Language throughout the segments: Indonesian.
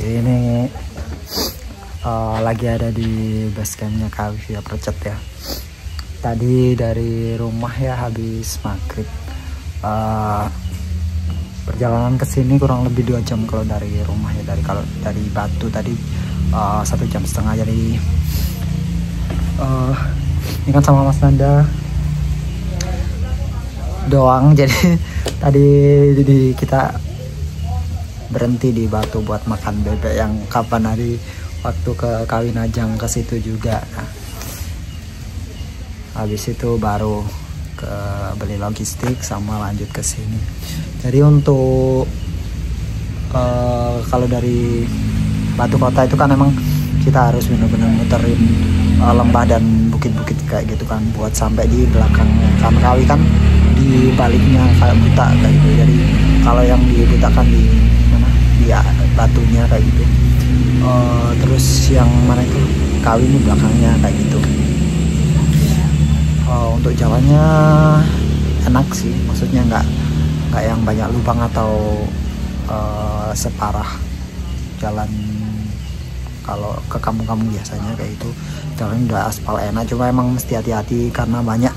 Oke, ini lagi ada di basecampnya KW Via Percet ya. Tadi dari rumah ya habis maghrib. Perjalanan ke sini kurang lebih 2 jam kalau dari rumah ya. Kalau dari Batu tadi 1,5 jam. Jadi ini kan sama Mas Nanda doang. Jadi tadi kita berhenti di Batu buat makan bebek yang kapan hari waktu ke Kawinajang ke situ juga. Nah, habis itu baru ke beli logistik sama lanjut ke sini. Jadi untuk kalau dari Batu Kota itu kan emang kita harus benar-benar muterin lembah dan bukit-bukit kayak gitu kan buat sampai di belakangnya. Karena Kawi kan di baliknya kayak buta kayak gitu. Jadi kalau yang di buta kan di mana? Di Batunya kayak gitu. Terus yang mana itu Kawi ini belakangnya kayak gitu. Untuk jalannya enak sih, maksudnya nggak yang banyak lubang atau separah jalan kalau ke kampung-kampung biasanya kayak itu. Jalan udah aspal enak, cuma emang mesti hati-hati karena banyak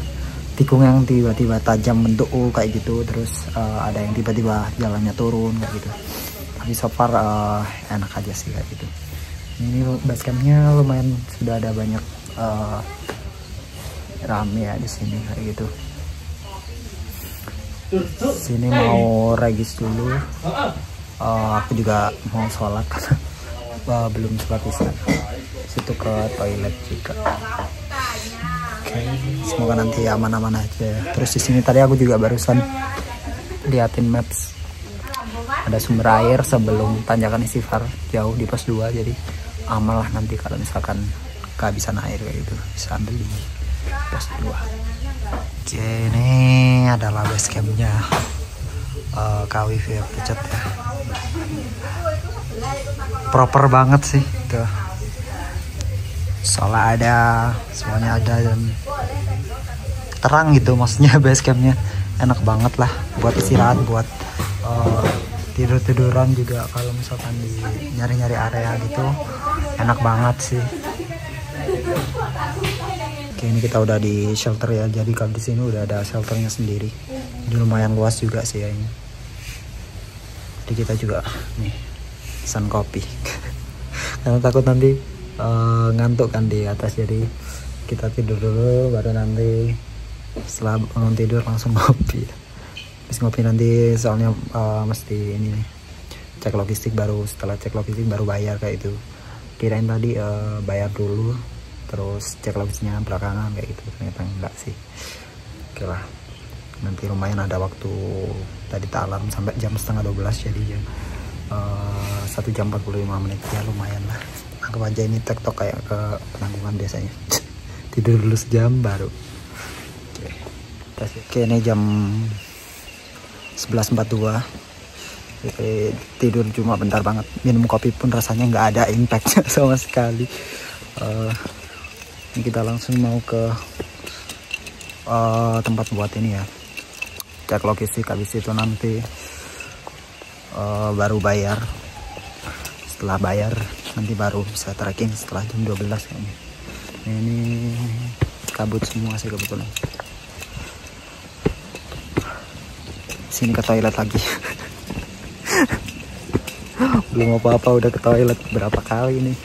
tikung yang tiba-tiba tajam bentuk kayak gitu. Terus ada yang tiba-tiba jalannya turun kayak gitu. Tapi so far enak aja sih kayak gitu. Ini basecampnya lumayan sudah ada banyak rame ya di sini kayak gitu. Sini mau regis dulu. Aku juga mau sholat karena belum sholat isya. Situ ke toilet juga. Oke, semoga nanti aman-aman aja. Terus di sini tadi aku juga barusan liatin maps. Ada sumber air sebelum tanjakan Istighfar jauh di pos 2, jadi aman lah nanti kalau misalkan kehabisan air kayak gitu bisa ambil di pos 2. Oke, ini adalah basecampnya KW Via Percet ya. Proper banget sih tuh. Soalnya ada, semuanya ada dan terang gitu, maksudnya basecampnya enak banget lah buat istirahat, buat tidur-tiduran juga kalau misalkan di nyari-nyari area gitu enak banget sih. Oke, ini kita udah di shelter ya. Jadi kalau di sini udah ada shelternya sendiri. Ini lumayan luas juga sih ya ini. Jadi kita juga nih pesan kopi. Karena takut nanti ngantuk kan di atas, jadi kita tidur dulu baru nanti setelah bangun tidur langsung ngopi. Habis ngopi nanti soalnya mesti ini nih, cek logistik, baru setelah cek logistik baru bayar kayak itu. Kirain tadi bayar dulu terus cek logistiknya belakangan kayak gitu, ternyata enggak sih. Oke lah, nanti lumayan ada waktu. Tadi tak alarm sampai jam 11:30, jadi ya 1 jam 45 menit ya, lumayan lah. Anggap aja ini tektok kayak ke penanggungan biasanya. Tidur dulu sejam baru. Oke, ini jam 11.42. Tidur cuma bentar banget. Minum kopi pun rasanya nggak ada impactnya sama sekali. Ini kita langsung mau ke tempat buat ini ya, cek logistik. Habis itu nanti baru bayar. Setelah bayar nanti baru bisa tracking setelah jam 12 kayaknya. Ini kabut semua sih kebetulan. Sini ke toilet lagi. Belum apa-apa udah ke toilet berapa kali nih.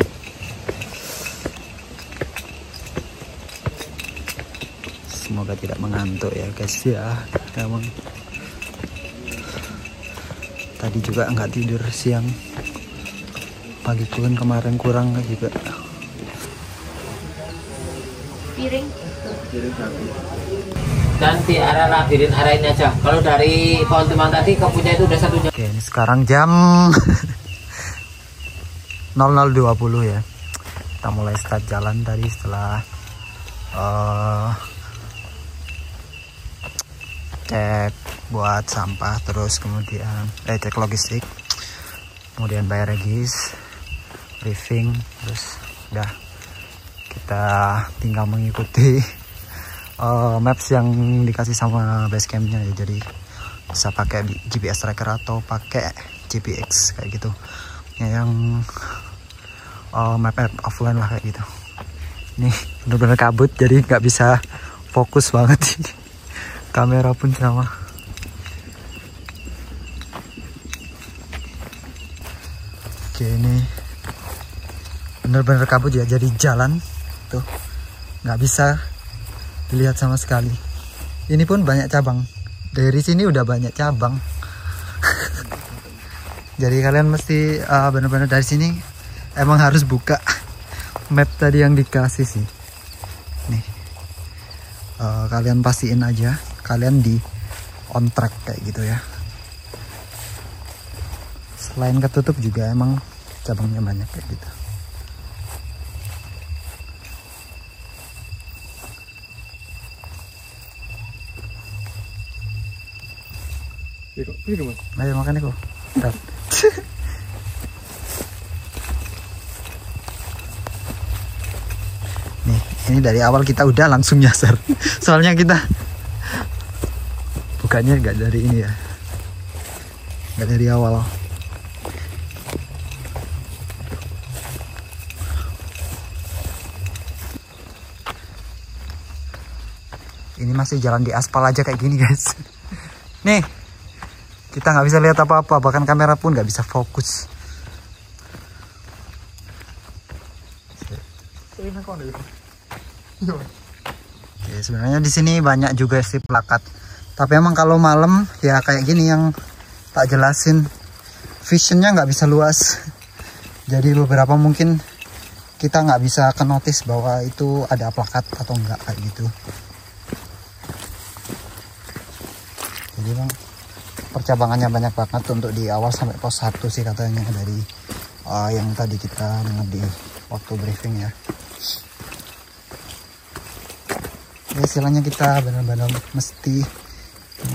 Semoga tidak mengantuk ya guys ya. Emang tadi juga nggak tidur siang. Pagi pun kemarin kurang juga. Piring satu. Nanti arah labirin arah ini aja. Kalau dari pohon teman tadi ke punya itu udah 1 jam. Oke, ini sekarang jam 00.20 ya. Kita mulai start jalan tadi setelah cek buat sampah, terus kemudian cek logistik, kemudian bayar regis, briefing, terus udah kita tinggal mengikuti maps yang dikasih sama basecampnya ya. Jadi bisa pakai GPS tracker atau pakai GPX kayak gitu. yang map offline lah kayak gitu. Ini bener-bener kabut jadi nggak bisa fokus banget ini. Kamera pun sama. Oke, ini bener-bener kabut ya, jadi jalan tuh nggak bisa dilihat sama sekali. Ini pun banyak cabang, dari sini udah banyak cabang. Jadi kalian mesti bener-bener dari sini emang harus buka map tadi yang dikasih sih. Nih, kalian pastiin aja kalian di on track kayak gitu ya. Selain ketutup juga emang cabangnya banyak kayak gitu. Ayo makan kok. Nih, ini dari awal kita udah langsung nyasar. Soalnya kita bukannya nggak dari ini ya, nggak dari awal. Ini masih jalan di aspal aja kayak gini guys. Nih, kita nggak bisa lihat apa-apa, bahkan kamera pun nggak bisa fokus. Oke, sebenarnya di sini banyak juga sih plakat. Tapi emang kalau malam ya kayak gini yang tak jelasin, visionnya nggak bisa luas. Jadi beberapa mungkin kita nggak bisa ke notice bahwa itu ada plakat atau enggak kayak gitu. Jadi bang, percabangannya banyak banget untuk di awal sampai pos 1 sih katanya dari yang tadi kita dengar di waktu briefing ya. Ya istilahnya kita benar-benar mesti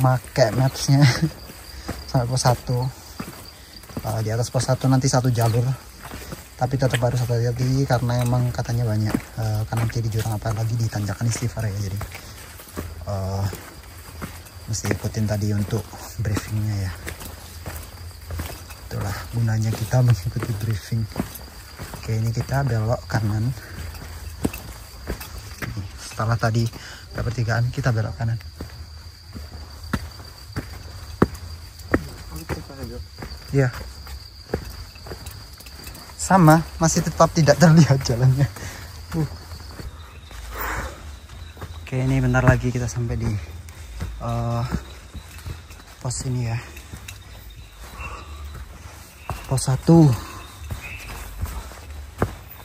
pakai mapsnya sampai pos 1. Di atas pos 1 nanti 1 jalur, tapi tetap harus hati-hati karena emang katanya banyak kanan kiri jurang, apalagi di tanjakan Istighfar ya. Jadi mesti ikutin tadi untuk briefingnya ya. Itulah gunanya kita mengikuti briefing. Oke, ini kita belok kanan. Setelah tadi ke pertigaan kita belok kanan. Iya, sama, masih tetap tidak terlihat jalannya. Oke, ini bentar lagi kita sampai di pos ini ya, pos 1.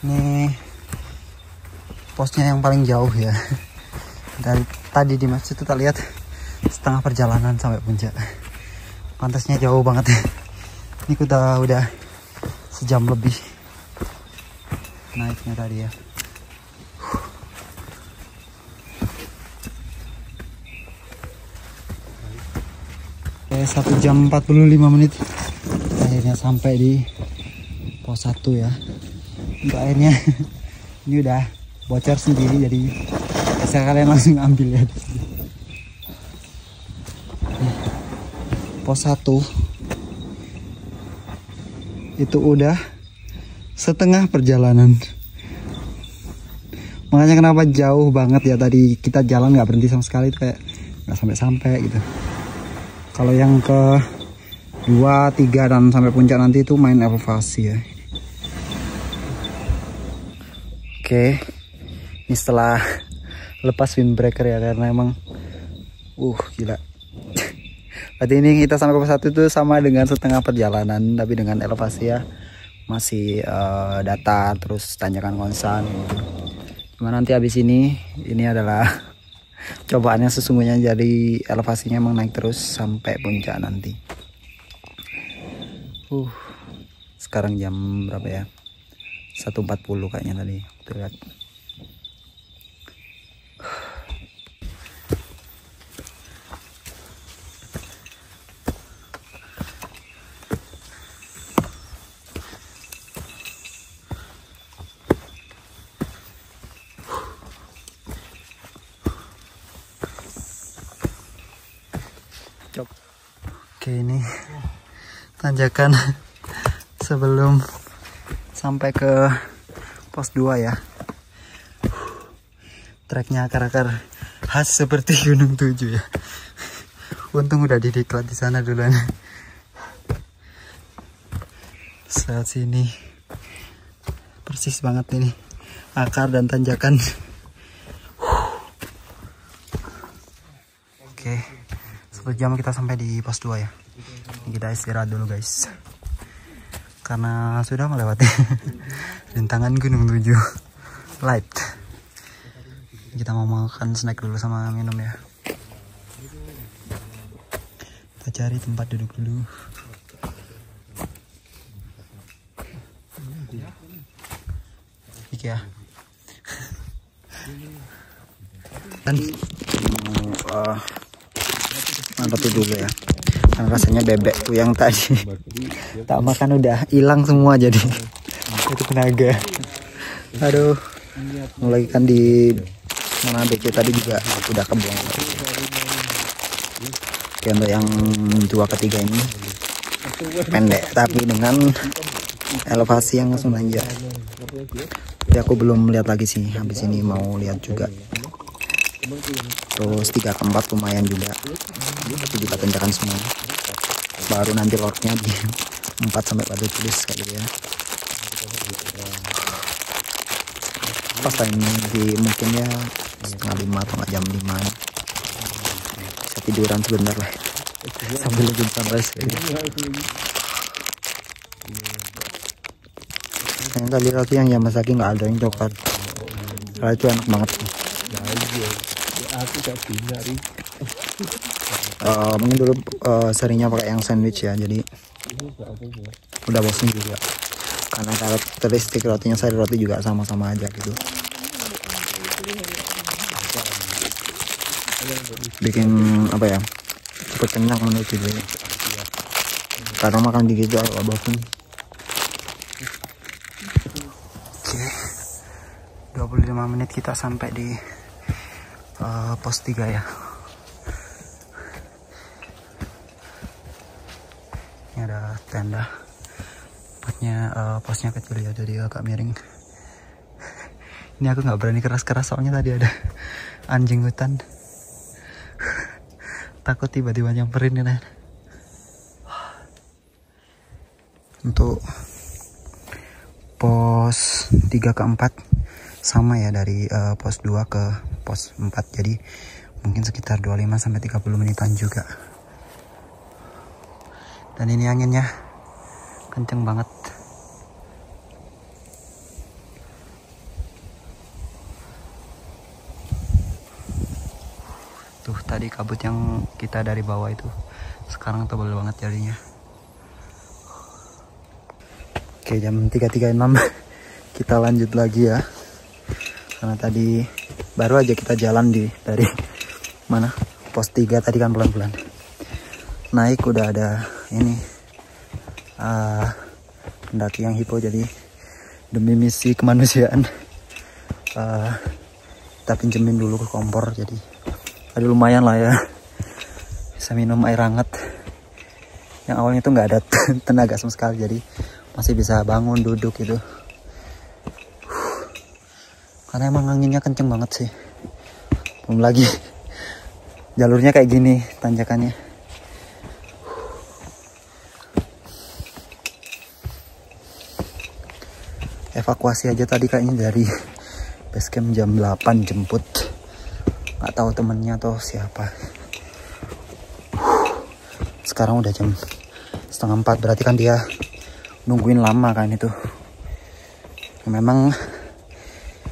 Ini posnya yang paling jauh ya. Dari tadi di masjid itu tak lihat setengah perjalanan sampai puncak. Pantasnya jauh banget ya. Ini kita udah sejam lebih naiknya tadi ya. Oke, 1 jam 45 menit akhirnya sampai di pos 1 ya. Untuk airnya ini udah bocor sendiri, jadi bisa kalian langsung ambil ya. Pos 1 itu udah setengah perjalanan. Makanya kenapa jauh banget ya, tadi kita jalan nggak berhenti sama sekali, itu kayak nggak sampai-sampai gitu. Kalau yang ke 2, 3 dan sampai puncak nanti itu main elevasi ya. Oke, ini setelah lepas windbreaker ya, karena emang gila. Berarti ini kita sampai ke pos 1 itu sama dengan setengah perjalanan, tapi dengan elevasi ya, masih datar, terus tanjakan konsan gitu. Cuma nanti habis ini adalah cobaan yang sesungguhnya, jadi elevasinya emang naik terus sampai puncak nanti. Sekarang jam berapa ya? 1.40 kayaknya tadi terlihat. Oke, ini tanjakan sebelum sampai ke pos 2 ya. Treknya akar-akar khas seperti Gunung 7 ya. Untung udah didiklat di sana duluan. Saat sini persis banget ini akar dan tanjakan. Oke, 1 jam kita sampai di pos 2 ya. Kita istirahat dulu guys, karena sudah melewati rintangan Gunung 7 light. Kita mau makan snack dulu sama minum ya. Kita cari tempat duduk dulu. Ya kan mantap dulu ya, kan rasanya bebek tuh yang tadi tak makan udah hilang semua, jadi itu tenaga. Aduh, mulai kan di mana bebek tadi juga udah kebuang. Oke, untuk yang 2 ketiga ini pendek tapi dengan elevasi yang langsung aja. Jadi aku belum lihat lagi sih, habis ini mau lihat juga. Terus 3 ke 4 lumayan juga, tapi juga tanjakan semua. Baru nanti lotnya di 4 sampai pada tulis kayak gitu ya. Pas time di mungkin ya 4:30 atau nggak jam 5 ya. Bisa tiduran sebentar lah sambil nunggu sunrise kayak gitu. Yang tadi roti yang Yamazaki nggak ada yang coklat, karena itu enak banget sih. Mungkin dulu seringnya pakai yang sandwich ya, jadi udah bosan juga, karena karakteristik rotinya sari roti juga sama-sama aja gitu. Bikin apa ya, cepet kenyang menurut gue, karena makan dikit juga agak bosan. 25 menit kita sampai di pos 3 ya. Ini ada tenda. Posnya kecil ya, jadi agak miring. Ini aku nggak berani keras-keras soalnya tadi ada anjing hutan. Takut tiba-tiba nyamperin ini. Untuk pos 3 ke 4 sama ya, dari pos 2 ke pos 4, jadi mungkin sekitar 25 sampai 30 menitan juga. Dan ini anginnya kenceng banget. Tuh tadi kabut yang kita dari bawah itu sekarang tebal banget jadinya. Oke, jam 3.36 kita lanjut lagi ya, karena tadi baru aja kita jalan dari mana pos 3 tadi kan pelan-pelan naik, udah ada ini pendaki yang hipo, jadi demi misi kemanusiaan kita pinjemin dulu ke kompor, jadi ada lumayan lah ya, bisa minum air hangat. Yang awalnya itu nggak ada tenaga sama sekali, jadi masih bisa bangun duduk gitu. Karena emang anginnya kenceng banget sih. Belum lagi jalurnya kayak gini tanjakannya. Evakuasi aja tadi kayaknya dari basecamp jam 8 jemput. Nggak tahu temennya atau siapa. Sekarang udah jam 3:30, berarti kan dia nungguin lama kan itu. Memang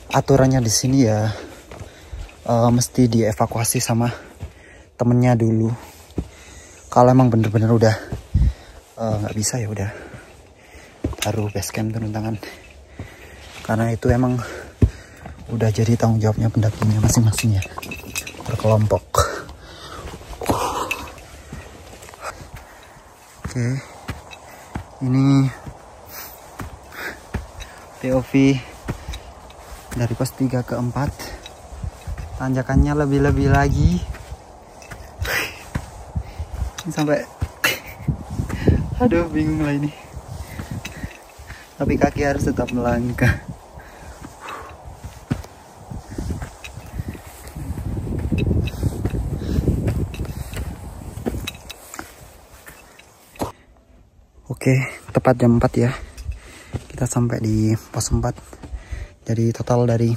aturannya di sini ya mesti dievakuasi sama temennya dulu. Kalau emang bener-bener udah nggak bisa ya udah baru basecamp turun tangan. Karena itu emang udah jadi tanggung jawabnya pendakinya masing-masing ya, berkelompok. Oke, ini POV dari pos 3 ke 4. Tanjakannya lebih-lebih lagi. Sampai aduh bingung lah ini. tapi kaki harus tetap melangkah. Oke, tepat jam 4 ya. Kita sampai di pos 4. Jadi total dari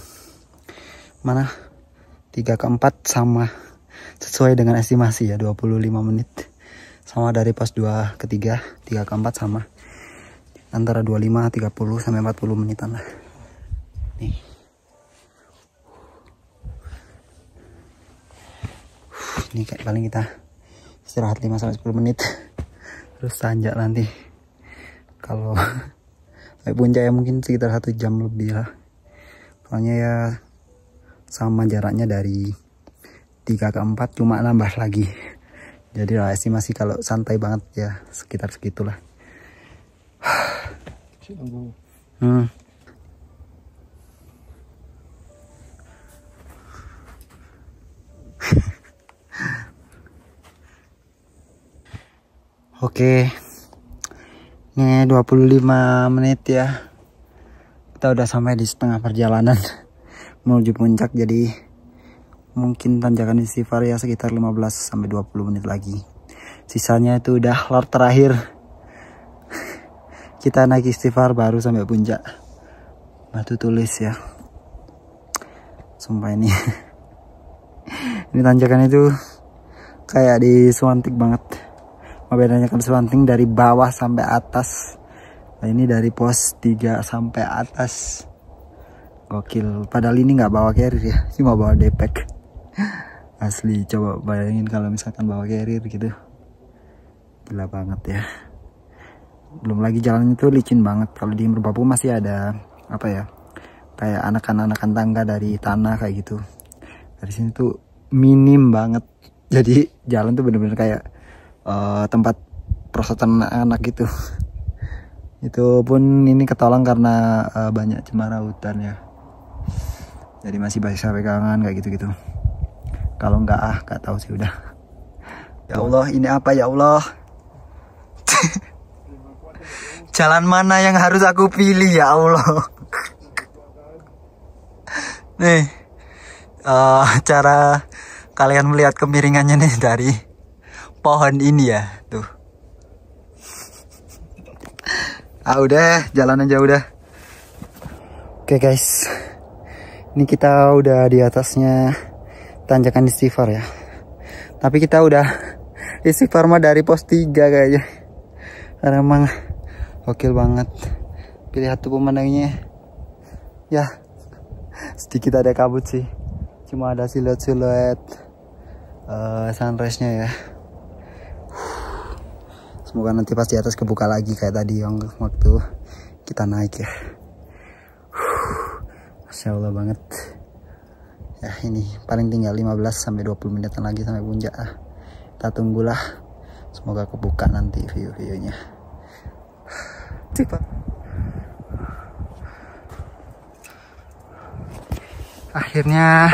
mana? 3 ke 4 sama sesuai dengan estimasi ya, 25 menit. Sama dari pos 2 ke 3, 3 ke 4 sama. Antara 25, 30 sampai 40 menitan lah. Nih. Ini kayak paling kita istirahat 5 sampai 10 menit. Terus tanjak nanti. Kalau sampai puncak ya mungkin sekitar 1 jam lebih lah. Soalnya ya sama jaraknya dari 3 ke 4, cuma nambah lagi. Jadi lah estimasi kalau santai banget ya sekitar segitulah. Oke. Ini 25 menit ya. Kita udah sampai di setengah perjalanan menuju puncak, jadi mungkin tanjakan istighfar ya sekitar 15 sampai 20 menit lagi. Sisanya itu udah lap terakhir. Kita naik istighfar baru sampai puncak. Batu Tulis ya. Sumpah ini. Ini tanjakan itu kayak di Swantik banget. Bedanya kan Swanting dari bawah sampai atas. Nah, ini dari pos 3 sampai atas. Gokil. Padahal ini nggak bawa carrier ya, cuma bawa depek. Asli, coba bayangin kalau misalkan bawa carrier gitu. Gila banget ya. Belum lagi jalan itu licin banget. Kalau di Merbabu masih ada apa ya? Kayak anakan-anakan tangga dari tanah kayak gitu. Dari sini tuh minim banget. Jadi jalan tuh bener-bener kayak tempat perosotan anak gitu. Itu pun ini ketolong karena banyak cemara hutan ya. Jadi masih bisa pegangan kayak gitu-gitu. Kalau enggak gak tahu sih udah. Ya Allah, ini apa ya Allah? Jalan mana yang harus aku pilih ya Allah? Nih, cara kalian melihat kemiringannya nih dari pohon ini ya, tuh. Udah, jalan aja udah. Oke guys, ini kita udah di atasnya tanjakan istighfar ya. Tapi kita udah istighfar mah dari pos 3 kayaknya. Karena emang gokil banget. Lihat tuh pemandangannya. Ya, sedikit ada kabut sih. Cuma ada siluet-siluet sunrise-nya ya. Semoga nanti pas di atas kebuka lagi kayak tadi yang waktu kita naik ya. Masya Allah banget. Ya ini paling tinggal 15 sampai 20 menitan lagi sampai puncak. Kita tunggulah. Semoga kebuka nanti view-viewnya. Cepat. Akhirnya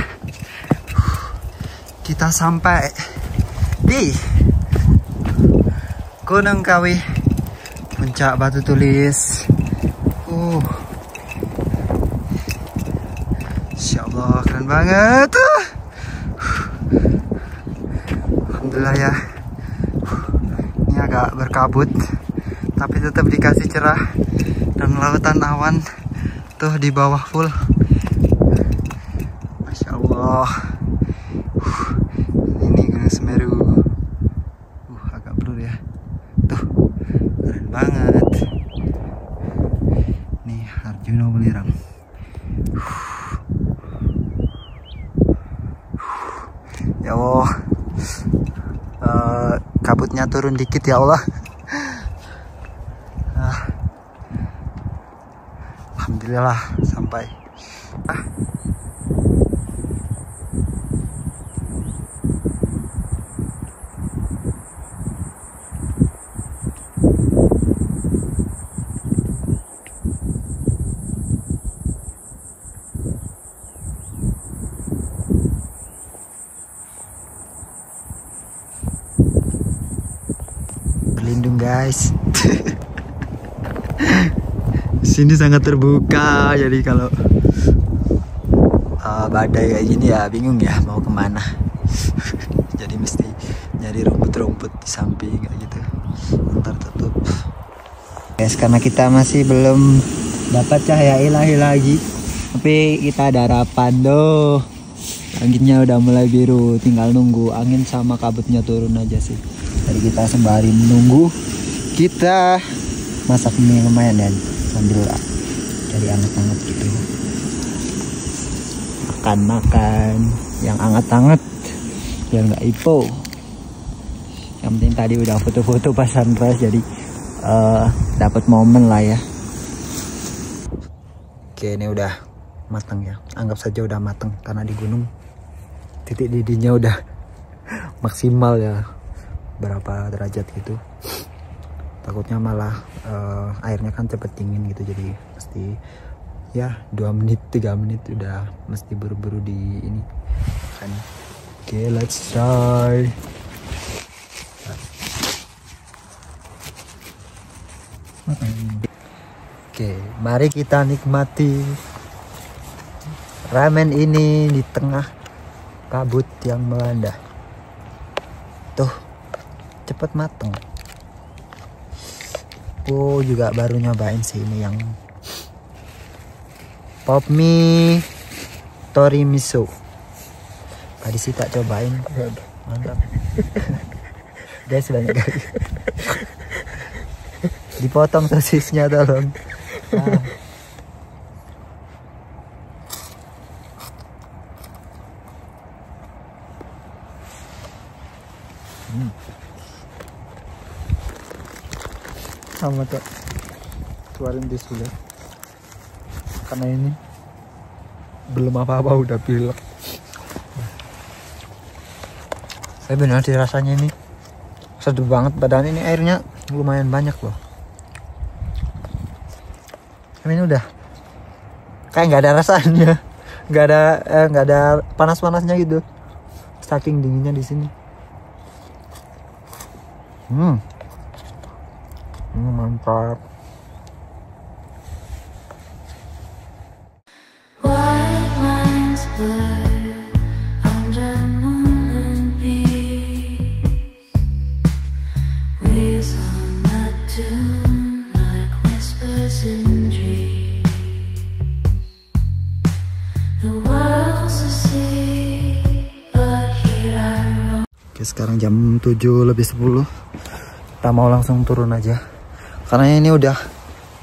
kita sampai di Gunung Kawi, puncak Batu Tulis. Insya Allah keren banget. Alhamdulillah ya. Ini agak berkabut, tapi tetap dikasih cerah dan lautan awan tuh di bawah full. Masya Allah. Ini Gunung Semeru. Agak blur ya. Tuh, keren banget. Nih Arjuna Welirang. Ya Allah, kabutnya turun dikit ya Allah. Alhamdulillah sampai. Berlindung guys. Sini sangat terbuka, jadi kalau badai kayak gini ya bingung ya mau kemana. Jadi mesti nyari rumput-rumput di samping kayak gitu. Ntar tutup. Guys, karena kita masih belum dapat cahaya ilahi lagi, tapi kita ada harapan doh. Langitnya udah mulai biru, tinggal nunggu angin sama kabutnya turun aja sih. Jadi kita sembari menunggu, kita masak mie lumayan ya, sambil jadi anget-anget gitu. Makan yang anget-anget biar nggak ipo. Yang penting tadi udah foto-foto pas sunrise, jadi dapat momen lah ya. Oke, ini udah matang ya, anggap saja udah matang karena di gunung titik didihnya udah maksimal ya, berapa derajat gitu. Takutnya malah airnya kan cepet dingin gitu, jadi pasti ya 2 menit 3 menit udah mesti buru-buru di ini kan. Oke, let's try. Oke, mari kita nikmati ramen ini di tengah kabut yang melanda. Tuh, cepet mateng. Oh, juga baru nyobain sih ini yang pop mie tori miso. Tadi sih tak cobain, mantap. Guys, banyak kali. Dipotong sosisnya tolong. Nah. Sama tuh keluarin tisu ya, karena ini belum apa-apa udah pilek. Saya benar sih rasanya ini seduh banget, badan ini airnya lumayan banyak loh. Ini udah kayak nggak ada rasanya, nggak ada panas-panasnya gitu, saking dinginnya di sini. Mantap. Oke, sekarang jam 7:10. Kita mau langsung turun aja karena ini udah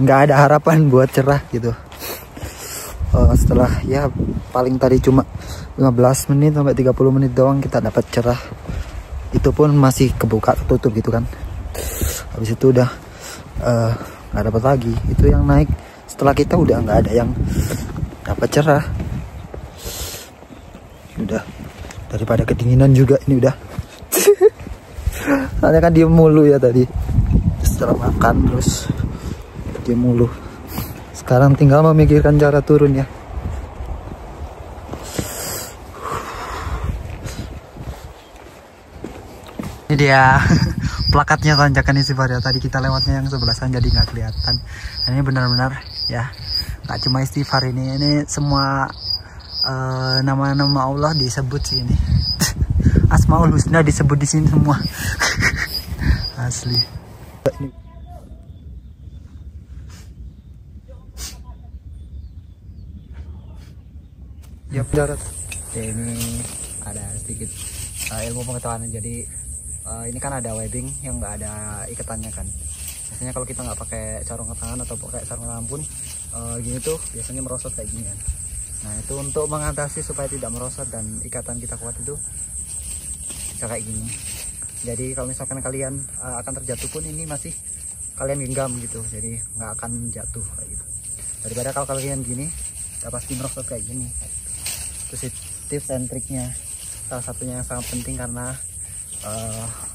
nggak ada harapan buat cerah gitu. Setelah ya paling tadi cuma 15 menit sampai 30 menit doang kita dapat cerah, itu pun masih kebuka ketutup gitu kan. Habis itu udah nggak dapat lagi. Itu yang naik setelah kita udah nggak ada yang dapat cerah. Udah daripada kedinginan juga ini udah. Soalnya kan dia mulu ya tadi setelah makan, terus dia mulu. Sekarang tinggal memikirkan cara turun ya. Ini dia plakatnya tanjakan Istighfar ya. Tadi kita lewatnya yang sebelasan jadi nggak kelihatan. Dan ini benar-benar ya nggak cuma Istighfar ini semua nama-nama Allah disebut sih ini. Asmaul Husna disebut di sini semua. Asli. Ya, darat. Ini ada sedikit ilmu pengetahuan. Jadi ini kan ada webbing yang nggak ada ikatannya kan. Biasanya kalau kita nggak pakai sarung tangan atau pakai sarung tangan pun gini tuh biasanya merosot kayak gini kan. Nah, itu untuk mengatasi supaya tidak merosot dan ikatan kita kuat itu bisa kayak gini. Jadi kalau misalkan kalian akan terjatuh pun ini masih kalian genggam gitu, jadi nggak akan jatuh kayak gitu. Daripada kalau kalian gini udah pasti merosot kayak gini. Itu sih tips dan triknya, salah satunya yang sangat penting karena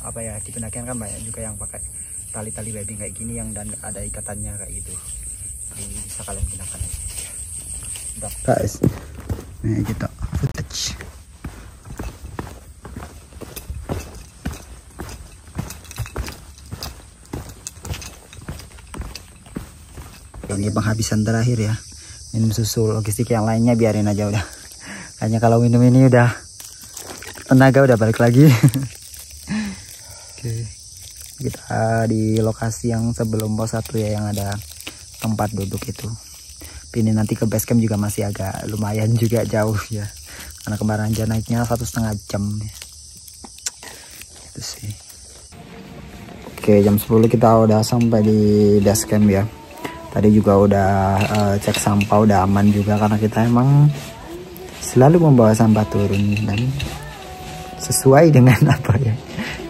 apa ya, di pendakian kan banyak juga yang pakai tali-tali webbing kayak gini yang dan ada ikatannya kayak gitu. Jadi bisa kalian gunakan. Udah guys, ini kita footage. Ini penghabisan terakhir ya. Minum susu, logistik yang lainnya biarin aja udah. Kayaknya kalau minum ini udah tenaga udah balik lagi. Oke. Kita di lokasi yang sebelum pos 1 ya, yang ada tempat duduk itu. Ini nanti ke base camp juga masih agak lumayan juga jauh ya. Karena kemarin aja naiknya 1,5 jam. Itu sih. Oke, jam 10 kita udah sampai di base camp ya. Tadi juga udah cek sampah, udah aman juga karena kita emang selalu membawa sampah turun dan sesuai dengan apa ya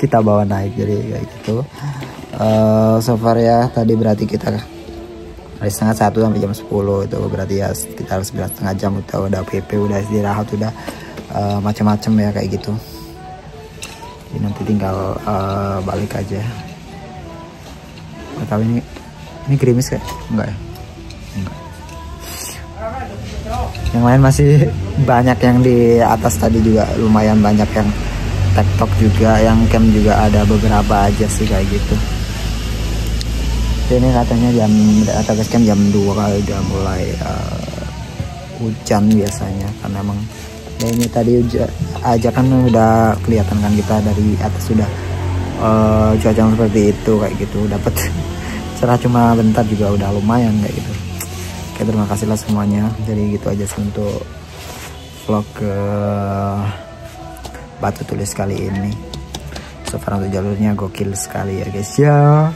kita bawa naik, jadi kayak gitu. So far ya tadi berarti kita dari setengah 1 sampai jam 10 itu berarti ya sekitar 9,5 jam udah PP, udah istirahat, udah macam-macam ya kayak gitu. Jadi nanti tinggal balik aja. Tapi ini gerimis kayak enggak ya? Enggak. Yang lain masih banyak, yang di atas tadi juga lumayan banyak, yang TikTok juga, yang camp juga ada beberapa aja sih kayak gitu. Ini katanya atau base camp jam 2 kali udah mulai hujan biasanya, karena emang ya ini tadi aja kan udah kelihatan kan kita dari atas sudah cuaca seperti itu kayak gitu, dapat cerah cuma bentar juga udah lumayan kayak gitu. Oke, terima kasih lah semuanya. Jadi gitu aja sih untuk vlog ke Batu Tulis kali ini. So far untuk jalurnya gokil sekali ya guys ya.